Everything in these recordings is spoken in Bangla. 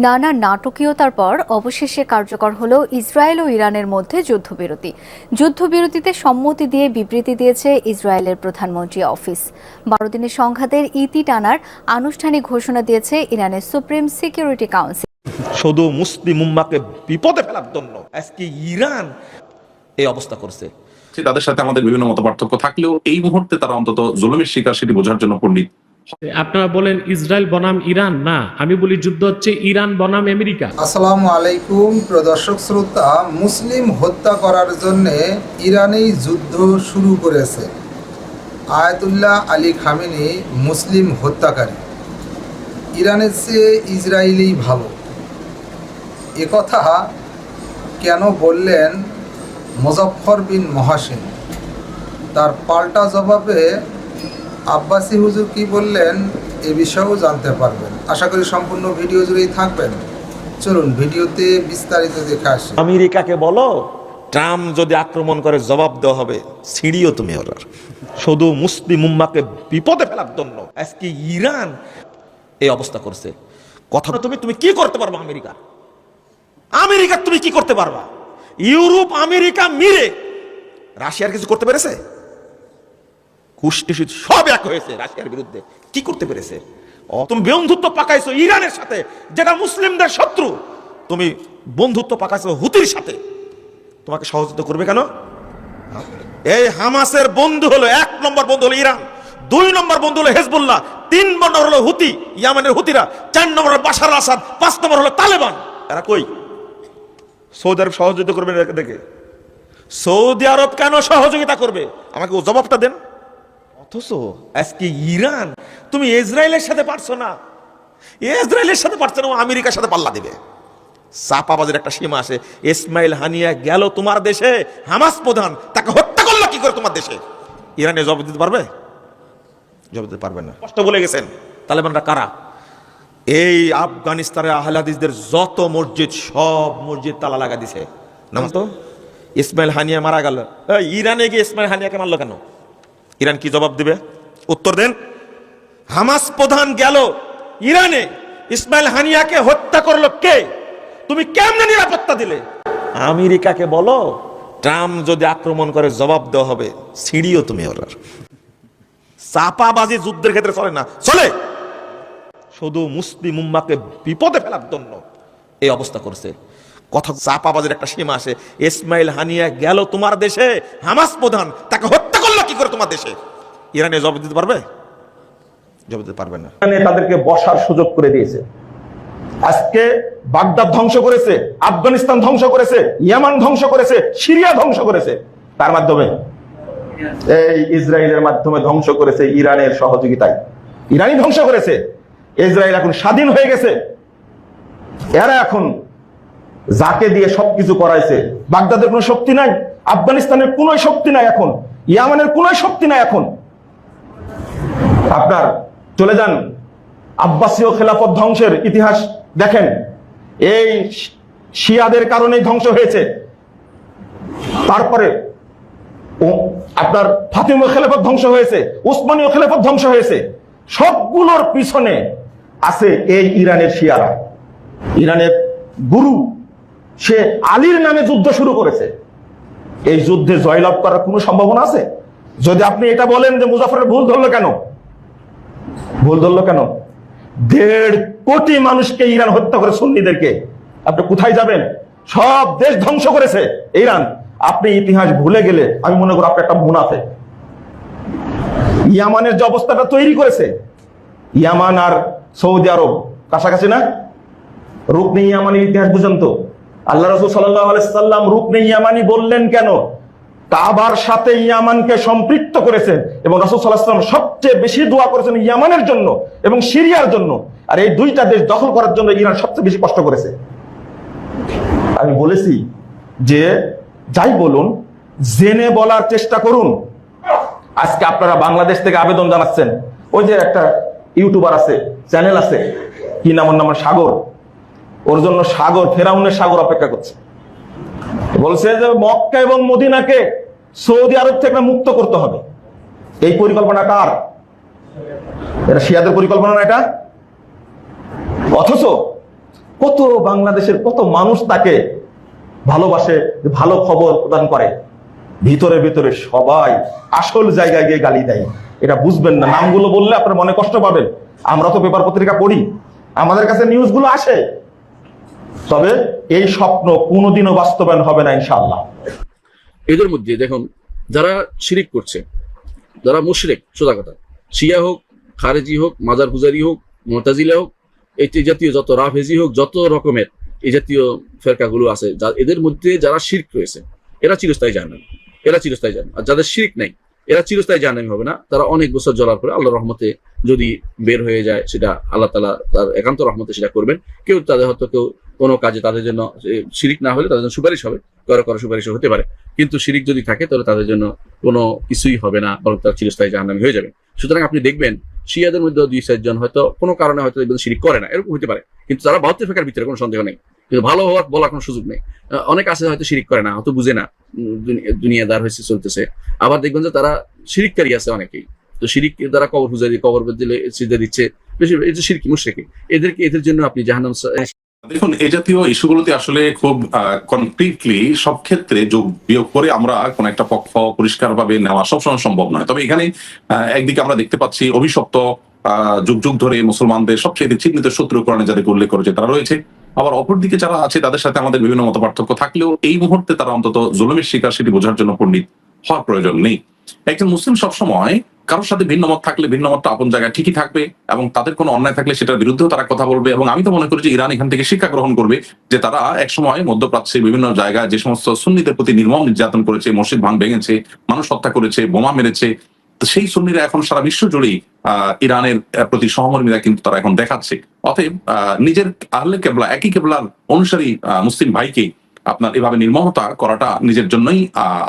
নানা নাটকীয়তার পর অবশেষে কার্যকর হলো ইসরায়েল ও ইরানের মধ্যে যুদ্ধবিরতি। যুদ্ধবিরতিতে সম্মতি দিয়ে বিবৃতি দিয়েছে ইসরায়েলের প্রধানমন্ত্রী অফিস। 12 দিনের সংঘাতের ইতি টানার আনুষ্ঠানিক ঘোষণা দিয়েছে ইরানের সুপ্রিম সিকিউরিটি কাউন্সিল। শুধু মুসলিম উম্মাকে বিপদে ফেলার জন্য আজকে ইরান এই অবস্থা করছে। তাদের সাথে আমাদের বিভিন্ন মতপার্থক্য থাকলেও এই মুহূর্তে তারা অন্তত জুলুমের শিকার সেটি বোঝার জন্য পণ্ডিত। আপনারা বলেন ইসরায়েল বনাম ইরান, না, আমি বলি যুদ্ধ হচ্ছে ইরান বনাম আমেরিকা। আসসালামু আলাইকুম প্রিয় দর্শক শ্রোতা, মুসলিম হত্যা করার জন্য ইরানেই যুদ্ধ শুরু করেছে। আয়াতুল্লাহ আলী খামেনি মুসলিম হত্যাকারী, ইরানের চেয়ে ইসরায়েলই ভালো। একথা কেন বললেন মুজাফফর বিন মহাসিন? তার পাল্টা জবাবে আব্বাসী হুজুর কি বললেন এ বিষয়েও জানতে পারবেন। আশা করি সম্পূর্ণ ভিডিও জুড়েই থাকবেন। চলুন ভিডিওতে বিস্তারিত দেখে আসি। আমেরিকাকে বলো ট্রাম্প যদি আক্রমণ করে জবাব দেওয়া হবে, ছিঁড়িও তুমি ওরার। শুধু মুসলিম উম্মাকে বিপদে ফেলার জন্য আজকে ইরান এই অবস্থা করছে। কথা তুমি কি করতে পারবা? আমেরিকা তুমি কি করতে পারবা? ইউরোপ আমেরিকা মিলে রাশিয়ার কিছু করতে পেরেছে? কুষ্টি সব এক হয়েছে রাশিয়ার বিরুদ্ধে। কি করতে পেরেছে? তুমি বন্ধুত্ব পাকাইছো ইরানের সাথে, যেটা মুসলিমদের শত্রু। তুমি বন্ধুত্ব পাকাইছো হুতির সাথে। তোমাকে সহযোগিতা করবে কেন? এই হামাসের বন্ধু হলো 1 নম্বর বন্ধু হলো ইরান, 2 নম্বর বন্ধু হলো হেজবুল্লাহ, 3 নম্বর হলো হুতি, ইয়ামানের হুতিরা, 4 নম্বর হলো বাশার আসাদ, 5 নম্বর হলো তালেবান। এরা কই? সৌদি আরব সহযোগিতা করবে দেখে। সৌদি আরব কেন সহযোগিতা করবে? আমাকে ও জবাবটা দেন। অথচ আজকে ইরান তুমি ইসরায়েলের সাথে পারছো না, আমেরিকার সাথে পাল্লা দিবে। চাপাবাজের একটা সীমা আছে। ইসমাইল হানিয়া গেল তোমার দেশে, হামাস প্রধান, তাকে হত্যা করলো কি করে তোমার দেশে? ইরানে জবাব দিতে পারবে? জবাব দিতে পারবে না। কষ্ট বলে গেছেন তালেবানরা কারা। এই আফগানিস্তানের আহলে হাদিসদের যত মসজিদ, সব মসজিদ তালা লাগা দিছে। নাম তো ইসমাইল হানিয়া মারা গেল, ইরানে গিয়ে ইসমাইল হানিয়াকে মারলো কেন? ইরান কি জবাব দিবে? উত্তর দেন। হামাস প্রধান গেল ইরানে, ইসমাইল হানিয়াকে হত্যা করলো কে? তুমি কেমনে নিরাপত্তা দিলে? আমেরিকাকে বলো ট্রাম্প যদি আক্রমণ করে জবাব দেওয়া হবে, ছিঁড়িও তুমি ওরার। চাপাবাজি যুদ্ধের ক্ষেত্রে চলে না, চলে শুধু মুসলিম উম্মাকে বিপদে ফেলার জন্য এই অবস্থা করছে। কথা চাপাবাজির একটা সীমা আছে। ইসমাইল হানিয়া গেল তোমার দেশে, হামাস প্রধান, তাকে হত্যা করলো কি করে তোমার দেশে? ইরানে জবাব দিতে পারবে? জবাব দিতে পারবে না। তাদেরকে বসার সুযোগ করে দিয়েছে। আজকে বাগদাদ ধ্বংস করেছে, আফগানিস্তান ধ্বংস করেছে, ইয়ামান ধ্বংস করেছে, সিরিয়া ধ্বংস করেছে। তার মাধ্যমে এই ইসরায়েলের মাধ্যমে ধ্বংস করেছে, ইরানের সহযোগিতায় ইরানই ধ্বংস করেছে। ইসরায়েল এখন স্বাধীন হয়ে গেছে। এরা এখন যাকে দিয়ে সবকিছু করাইছে। বাগদাদের কোনো শক্তি নাই, আফগানিস্তানের কোনো শক্তি নাই, এখন ইয়ামানের কোনো শক্তি নাই। এখন আপনার চলে যান আব্বাসীয় খেলাফত ধ্বংসের ইতিহাস দেখেন। এই শিয়াদের কারণেই ধ্বংস হয়েছে। তারপরে আপনার ফাতিমীয় খেলাফত ধ্বংস হয়েছে, উসমানীয় খেলাফত ধ্বংস হয়েছে। সবগুলোর পিছনে আছে এই ইরানের শিয়ারা। ইরানের গুরু সে আলীর নামে যুদ্ধ শুরু করেছে। এই যুদ্ধে জয়লাভ করার কোনো সম্ভাবনা আছে? যদি আপনি এটা বলেন যে মুজাফফরের ভুল ধরলো কেন? 1.5 কোটি মানুষকে ইরান হত্যা করে, সুন্নিদেরকে। আপনি কোথায় যাবেন? সব দেশ ধ্বংস করেছে ইরান। আপনি ইতিহাস ভুলে গেলে আমি মনে করি আপনি একটা মুনাফিক। ইয়ামানের যে অবস্থাটা তৈরি করেছে, ইয়ামান আর সৌদি আরব কাছাকাছি না? রুকনে ইয়ামানির ইতিহাস বুঝেন তো? আল্লাহ রাসূল সাল্লাল্লাহু আলাইহি সাল্লাম রুকনে ইয়ামানি বললেন কেন? কাবার সাথে ইয়ামানকে সম্পৃক্ত করেছেন, এবং রাসূল সাল্লাল্লাহু আলাইহি সাল্লাম সবচেয়ে বেশি দোয়া করেছেন ইয়ামানের জন্য এবং সিরিয়ার জন্য। আর এই দুইটা দেশ দখল করার জন্য ইরান সবচেয়ে বেশি কষ্ট করেছে। আমি বলেছি যে যাই বলুন, জেনে বলার চেষ্টা করুন। আজকে আপনারা বাংলাদেশ থেকে আবেদন জানাচ্ছেন, ওই যে একটা ইউটিউবার আছে, চ্যানেল আছে, কি নাম, ওর নাম সাগর। ওর জন্য সাগর, ফেরাউনের সাগর অপেক্ষা করছে। বলছে যে মক্কা এবং মদিনাকে সৌদি আরব থেকে মুক্ত করতে হবে। এই পরিকল্পনা কার? এটা শিয়াদের পরিকল্পনা না এটা? অথচ কত বাংলাদেশের কত মানুষ তাকে ভালোবাসে, ভালো খবর প্রদান করে, ভিতরে ভিতরে সবাই আসল জায়গায় গিয়ে গালি দেয়। এটা বুঝবেন না, নামগুলো বললে আপনার মনে কষ্ট পাবেন। আমরা তো পেপার পত্রিকা পড়ি, আমাদের কাছে নিউজগুলো আসে, তবে এই স্বপ্ন কোনোদিনও বাস্তবায়ন হবে না ইনশাআল্লাহ। এদের মধ্যে দেখুন, যারা শিরিক করছে, যারা মুশরিক, সোজা কথা, শিয়া হোক, খারেজি হোক, মাজার পূজারি হোক, মুতাজিলা হোক, এই জাতীয় যত রাফেজি হোক, যত রকমের এই জাতীয় ফেরকাগুলো আছে, এদের মধ্যে যারা শিরক রয়েছে এরা চিরস্থায়ী জাহান্নামী, এরা চিরস্থায়ী জাহান্নামী। আর যাদের শিরক নাই এরা চিরস্থায়ী জাহান্নামী হবে না। তারা অনেক বছর জ্বলার পরে আল্লাহর রহমতে যদি বের হয়ে যায়, সেটা আল্লাহ তাআলা তার একান্ত রহমতে সেটা করবেন। কেউ তাদের হয়তো কেউ কোনো কাজে তাদের জন্য শিরিক না হলে তাদের জন্য সুপারিশ হবে, করা সুপারিশ হতে পারে, কিন্তু শিরিক যদি থাকে তাহলে তাদের জন্য কোনো কিছুই হবে না, বরং তার চিরস্থায়ী জাহান্নামী হয়ে যাবে। সুতরাং আপনি দেখবেন শিয়াদের মধ্যে 2-4 জন হয়তো কোনো কারণে হয়তো দেখবেন শিরিক করে না, এরকম হতে পারে, কিন্তু তারা 72 ফেকার ভিতরে কোনো সন্দেহ নেই, কিন্তু ভালো হওয়ার বলার কোনো সুযোগ নেই। অনেক আছে হয়তো শিরিক করে না, হয়তো বুঝে না, দুনিয়াদার হয়েছে চলতেছে। আবার দেখবেন যে তারা শিরিককারী আছে অনেকেই, তো শিরিক দ্বারা কবর পূজা দিয়ে কবর দিলে সিজদা দিচ্ছে, বেশি এই যে শিরকি মুশরিকি, এদের জন্য আপনি জাহান্নাম। দেখুন, এই জাতীয় ইস্যুগুলোতে আসলে খুব কমপ্লিটলি সব ক্ষেত্রে যোগ বিয়োগ করে আমরা কোন একটা পক্ষ পরিষ্কার ভাবে নেওয়া সবসময় সম্ভব নয়। তবে এখানে একদিকে আমরা দেখতে পাচ্ছি অভিশপ্ত যুগ যুগ ধরে মুসলমানদের সবচেয়ে চিহ্নিত শত্রু কোরআনে যাদেরকে উল্লেখ করেছে তারা রয়েছে। আবার অপরদিকে যারা আছে তাদের সাথে আমাদের বিভিন্ন মত পার্থক্য থাকলেও এই মুহূর্তে তারা অন্তত জুলুমের শিকার সেটি বোঝার জন্য পণ্ডিত হওয়ার প্রয়োজন নেই। একজন মুসলিম সবসময় কারোর সাথে ভিন্ন মত থাকলে ভিন্ন মতটা আপন জায়গায় ঠিকই থাকবে, এবং তাদের কোনো অন্যায় থাকলে সেটার বিরুদ্ধেও তারা কথা বলবে। এবং আমি তো মনে করি যে ইরান এখান থেকে শিক্ষা গ্রহণ করবে, যে তারা একসময় মধ্যপ্রাচ্যের বিভিন্ন জায়গায় যে সমস্ত সুন্নিদের প্রতি নির্মম নির্যাতন করেছে, মসজিদ ভেঙেছে, মানুষ হত্যা করেছে, বোমা মেরেছে, তো সেই সুন্নিরা এখন সারা বিশ্ব জুড়েই ইরানের প্রতি সহমর্মিতা কিন্তু তারা এখন দেখাচ্ছে। অতএব নিজের আহলে কেবলা, একই কেবলার অনুসারী মুসলিম ভাইকে আপনার এভাবে নির্মমতা করাটা নিজের জন্যই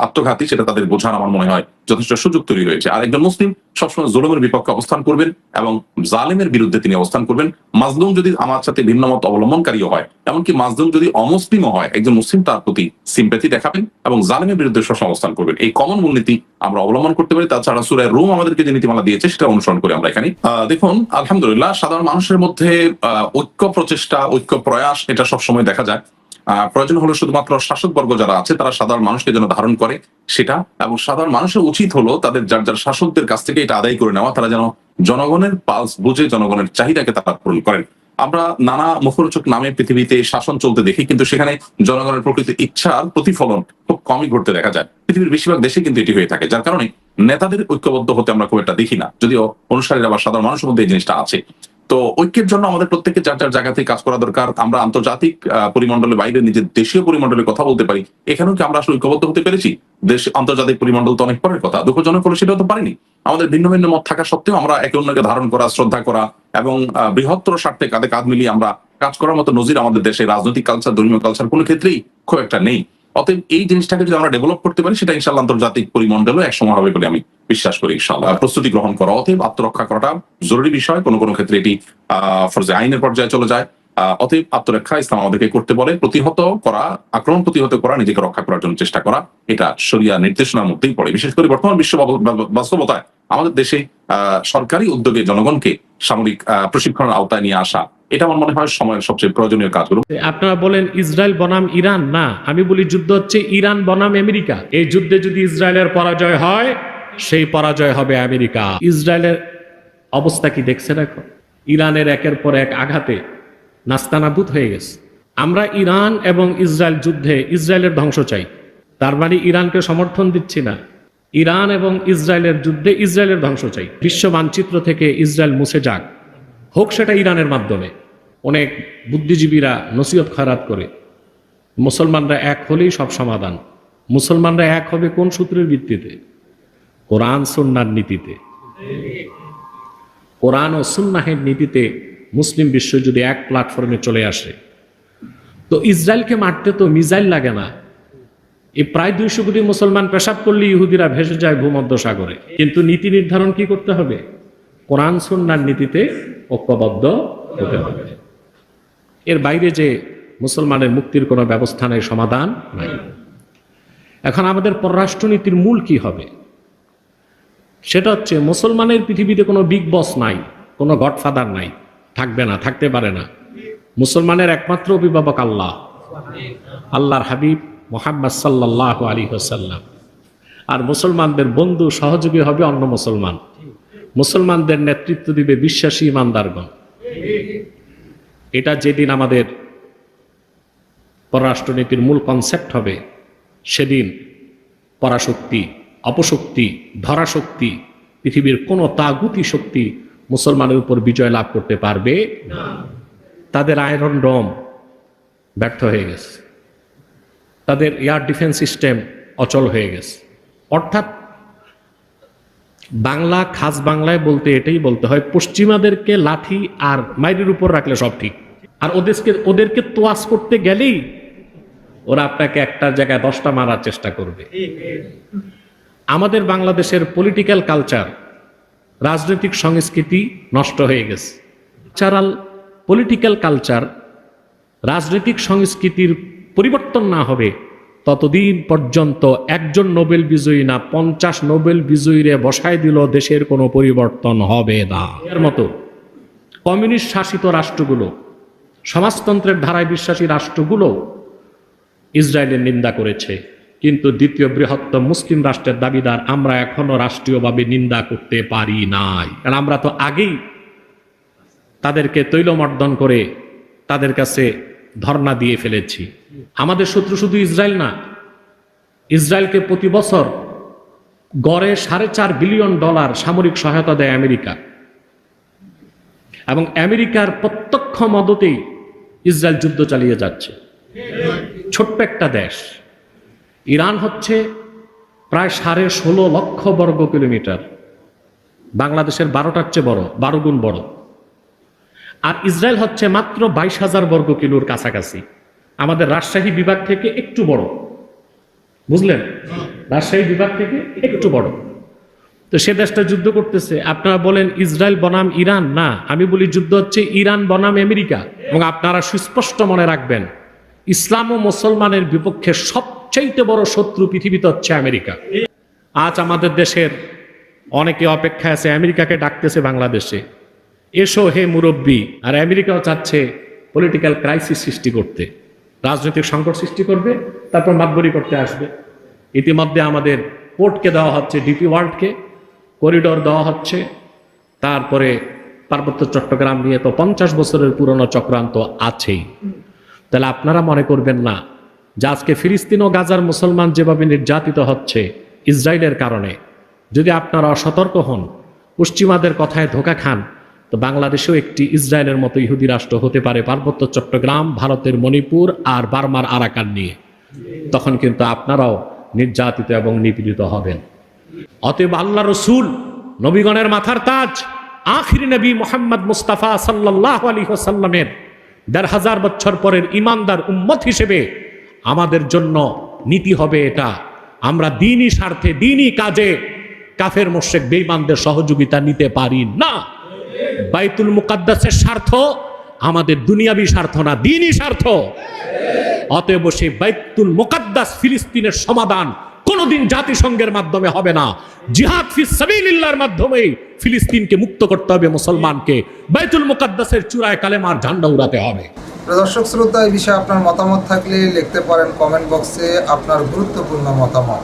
আত্মঘাতী, সেটা তাদের বোঝার আমার মনে হয় যথেষ্ট সুযোগ তৈরি হয়েছে। আর একজন মুসলিম সবসময় জুলুমের বিপক্ষে অবস্থান করবেন এবং জালিমের বিরুদ্ধে তিনি অবস্থান করবেন। মাজলুম যদি আমার সাথে ভিন্ন মত অবলম্বনকারীও হয়, এমনকি মাজলুম যদি অমুসলিমও হয়, একজন মুসলিম তার প্রতি সিম্প্যাথি দেখাবেন এবং জালিমের বিরুদ্ধে সবসময় অবস্থান করবেন। এই কমন মূলনীতি আমরা অবলম্বন করতে পারি। তাছাড়া সূরা রুম আমাদেরকে যে নীতিমালা দিয়েছে সেটা অনুসরণ করে আমরা এখানে দেখুন, আলহামদুলিল্লাহ, সাধারণ মানুষের মধ্যে ঐক্য প্রচেষ্টা, ঐক্য প্রয়াস এটা সবসময় দেখা যায়। প্রয়োজন হলো শুধুমাত্র শাসকবর্গ যারা আছে তারা সাধারণ মানুষকে যেন ধারণ করে সেটা, এবং সাধারণ মানুষের উচিত হলো তাদের যার যার শাসকদের কাছ থেকে এটা আদায় করে নেওয়া, তারা যেন জনগণের পালস বুঝে জনগণের চাহিদাকে তারা পূরণ করেন। আমরা নানা মুখরোচক নামে পৃথিবীতে শাসন চলতে দেখি, কিন্তু সেখানে জনগণের প্রকৃত ইচ্ছার প্রতিফলন খুব কমই ঘটতে দেখা যায়। পৃথিবীর বেশিরভাগ দেশে কিন্তু এটি হয়ে থাকে, যার কারণে নেতাদের ঐক্যবদ্ধ হতে আমরা খুব একটা দেখি না, যদিও অনুসারীরা বা সাধারণ মানুষের মধ্যে এই জিনিসটা আছে। তো ঐক্যের জন্য আমাদের প্রত্যেককে যার যার জায়গা থেকে কাজ করা দরকার। আমরা আন্তর্জাতিক পরিমণ্ডলের বাইরে নিজের দেশীয় পরিমণ্ডলে কথা বলতে পারি, এখানেও কি আমরা আসলে ঐক্যবদ্ধ হতে পেরেছি? দেশ আন্তর্জাতিক পরিমণ্ডল তো অনেক পরের কথা, দুঃখজনক হলো সেটাও তো পারিনি। আমাদের ভিন্ন ভিন্ন মত থাকা সত্ত্বেও আমরা একে অন্যকে ধারণ করা, শ্রদ্ধা করা এবং বৃহত্তর স্বার্থে কাঁধে কাঁধ মিলিয়ে আমরা কাজ করার মতো নজির আমাদের দেশে রাজনৈতিক কালচার, ধর্মীয় কালচার কোনো ক্ষেত্রেই খুব একটা নেই। অতএব এই জিনিসটাকে যদি আমরা ডেভেলপ করতে পারি, সেটা ইনশাআল্লাহ আন্তর্জাতিক পরিমণ্ডলও এক সময় হবে বলে আমি বিশ্বাস করি ইনশাআল্লাহ। প্রস্তুতি গ্রহণ করা, অতএব আত্মরক্ষা করাটা জরুরি বিষয়। কোনো কোনো ক্ষেত্রে এটি ফরজে আইনের পর্যায়ে চলে যায়। অতএব আত্মরক্ষা ইসলাম আমাদেরকে করতে বলে, প্রতিহত করা, আক্রমণ প্রতিহত করা, নিজেকে রক্ষা করার জন্য চেষ্টা করা, এটা শরিয়া নির্দেশনার মধ্যেই পড়ে। বিশেষ করে বর্তমান বিশ্ব বাস্তবতায় আমাদের দেশে সরকারি উদ্যোগে জনগণকে সামরিক প্রশিক্ষণের আওতায় নিয়ে আসা, এটা আমার মনে হয় সময়ের সবচেয়ে প্রয়োজনীয় কাজগুলো। আপনারা বলেন ইসরায়েল বনাম ইরান, না, আমি বলি যুদ্ধ হচ্ছে ইরান বনাম আমেরিকা। এই যুদ্ধে যদি ইসরায়েলের পরাজয় হয়, সেই পরাজয় হবে আমেরিকা। ইসরায়েলের অবস্থা কি দেখছে দেখো, ইরানের একের পর এক আঘাতে নাস্তানাবুদ হয়ে গেছে। আমরা ইরান এবং ইসরায়েল যুদ্ধে ইসরায়েলের ধ্বংস চাই, তার মানে ইরানকে সমর্থন দিচ্ছি না। ইরান এবং ইসরায়েলের যুদ্ধে ইসরায়েলের ধ্বংস চাই। বিশ্ব মানচিত্র থেকে ইসরায়েল মুছে যাক, হোক সেটা ইরানের মাধ্যমে। অনেক বুদ্ধিজীবীরা নসিহত খারাপ করে, মুসলমানরা এক হলেই সব সমাধান। মুসলমানরা এক হবে কোন সূত্রের ভিত্তিতে? কোরআন সুন্নাহর নীতিতে। কোরআন ও সুন্নাহের নীতিতে মুসলিম বিশ্ব যদি এক প্ল্যাটফর্মে চলে আসে, তো ইসরায়েলকে মারতে তো মিসাইল লাগে না। এই প্রায় 200 কোটি মুসলমান পেশাব করলে ইহুদিরা ভেসে যায় ভূমধ্য সাগরে। কিন্তু নীতি নির্ধারণ কি করতে হবে? কোরআন সুন্নাহর নীতিতে ঐক্যবদ্ধ হতে হবে। এর বাইরে যে মুসলমানের মুক্তির কোনো ব্যবস্থা নেই, সমাধান নাই। এখন আমাদের পররাষ্ট্রনীতির মূল কি হবে? সেটা হচ্ছে মুসলমানের পৃথিবীতে কোনো বিগ বস নাই, কোনো গডফাদার নাই, থাকবে না, থাকতে পারে না। মুসলমানের একমাত্র অভিভাবক আল্লাহ, আল্লাহর হাবিব মুহাম্মদ সাল্লাল্লাহু আলাইহি ওয়াসাল্লাম। আর মুসলমানদের বন্ধু সহযোগী হবে অন্য মুসলমান। মুসলমানদের নেতৃত্ব দিবে বিশ্বাসী ইমানদারগণ। এটা যেদিন আমাদের পররাষ্ট্রনীতির মূল কনসেপ্ট হবে, সেদিন পরাশক্তি, অপশক্তি, ধরাশক্তি, পৃথিবীর কোনো তাগুতি শক্তি মুসলমানের উপর বিজয় লাভ করতে পারবে না। তাদের আয়রন ডোম ব্যর্থ হয়ে গেছে, তাদের এয়ার ডিফেন্স সিস্টেম অচল হয়ে গেছে। অর্থাৎ বাংলা, খাস বাংলায় বলতে এটাই বলতে হয়, পশ্চিমাদেরকে লাঠি আর মাইরের উপর রাখলে সব ঠিক, আর ওদেরকে তোয়াজ করতে গেলেই ওরা আপনাকে একটা জায়গায় 10টা মারার চেষ্টা করবে। আমাদের বাংলাদেশের পলিটিক্যাল কালচার, রাজনৈতিক সংস্কৃতি নষ্ট হয়ে গেছে। কালচারাল পলিটিক্যাল কালচার, রাজনৈতিক সংস্কৃতির পরিবর্তন না হবে ততদিন পর্যন্ত একজন নোবেল বিজয়ী না 50 নোবেল বিজয়ীরে বসায় দিল, দেশের কোনো পরিবর্তন হবে না। এর মতো কমিউনিস্ট শাসিত রাষ্ট্রগুলো, সমাজতন্ত্রের ধারায় বিশ্বাসী রাষ্ট্রগুলো ইসরায়েলের নিন্দা করেছে, কিন্তু দ্বিতীয় বৃহত্তম মুসলিম রাষ্ট্রের দাবিদার আমরা এখনো রাষ্ট্রীয়ভাবে নিন্দা করতে পারি নাই। কারণ আমরা তো আগেই তাদেরকে তৈলমর্দন করে তাদের কাছে ধর্ণা দিয়ে ফেলেছি। আমাদের শত্রু শুধু ইসরায়েল না, ইসরায়েলকে প্রতি বছর গড়ে $4.5 বিলিয়ন সামরিক সহায়তা দেয় আমেরিকা, এবং আমেরিকার প্রত্যক্ষ মদতেই ইসরায়েল যুদ্ধ চালিয়ে যাচ্ছে। ছোট্ট একটা দেশ ইরান হচ্ছে প্রায় 16.5 লক্ষ বর্গ কিলোমিটার, বাংলাদেশের 12টার চেয়ে বড়, 12 গুণ বড়। আর ইসরায়েল হচ্ছে মাত্র 22,000 বর্গ কিলোর কাছাকাছি, আমাদের রাজশাহী বিভাগ থেকে একটু বড়, বুঝলেন? রাজশাহী বিভাগ থেকে একটু বড়। তো সে দেশটা যুদ্ধ করতেছে। আপনারা বলেন ইসরায়েল বনাম ইরান, না, আমি বলি যুদ্ধ হচ্ছে ইরান বনাম আমেরিকা। এবং আপনারা সুস্পষ্ট মনে রাখবেন, ইসলাম ও মুসলমানের বিপক্ষে সবচাইতে বড় শত্রু পৃথিবীতে হচ্ছে আমেরিকা। আজ আমাদের দেশের অনেকে অপেক্ষায় আছে, আমেরিকাকে ডাকতেছে বাংলাদেশে, এসো হে মুরব্বী। আর আমেরিকাও চাচ্ছে পলিটিক্যাল ক্রাইসিস সৃষ্টি করতে, রাজনৈতিক সংকট সৃষ্টি করবে, তারপর মাতবরি করতে আসবে। ইতিমধ্যে আমাদের পোর্টকে দেওয়া হচ্ছে, ডিপি ওয়ার্ল্ডকে করিডোর দেওয়া হচ্ছে, তারপরে পার্বত্য চট্টগ্রাম নিয়ে তো 50 বছরের পুরনো চক্রান্ত আছেই। তাহলে আপনারা মনে করবেন না যে আজকে ফিলিস্তিন ও গাজার মুসলমান যেভাবে নির্যাতিত হচ্ছে ইসরায়েলের কারণে, যদি আপনারা অসতর্ক হন, পশ্চিমাদের কথায় ধোঁকা খান, তো বাংলাদেশেও একটি ইসরায়েলের মতো ইহুদি রাষ্ট্র হতে পারে পার্বত্য চট্টগ্রাম, ভারতের মণিপুর আর বার্মার আরাকান নিয়ে। তখন কিন্তু আপনারাও নির্যাতিত এবং নিপীড়িত হবেন। অতএব আল্লাহ রসুল, নবীগণের মাথার তাজ, আখির নবী মুহাম্মদ মুস্তাফা সাল্লাল্লাহু আলাইহি ওয়াসাল্লামের 1500 বছর পরের ইমানদার উম্মত হিসেবে আমাদের জন্য নীতি হবে এটা, আমরা দ্বীনি স্বার্থে, দ্বীনি কাজে কাফের মুশরিক বেঈমানদের সহযোগিতা নিতে পারি না। বাইতুল মুকাদ্দাসের স্বার্থ আমাদের দুনিয়াবী স্বার্থ না, দ্বীনি স্বার্থ। অতএব সেই বাইতুল মুকাদ্দাস ফিলিস্তিনের সমাধান কোনোদিন জাতিসংঘের মাধ্যমে হবে না, জিহাদ ফি সাবিলিল্লাহর মাধ্যমেই ফিলিস্তিনকে মুক্ত করতে হবে মুসলমানকে। বাইতুল মুকাদ্দাসের চূড়ায় কালেমার ঝান্ডা উড়াতে হবে। দর্শক শ্রোতা, এই বিষয়ে আপনার মতামত থাকলে লিখতে পারেন কমেন্ট বক্সে আপনার গুরুত্বপূর্ণ মতামত।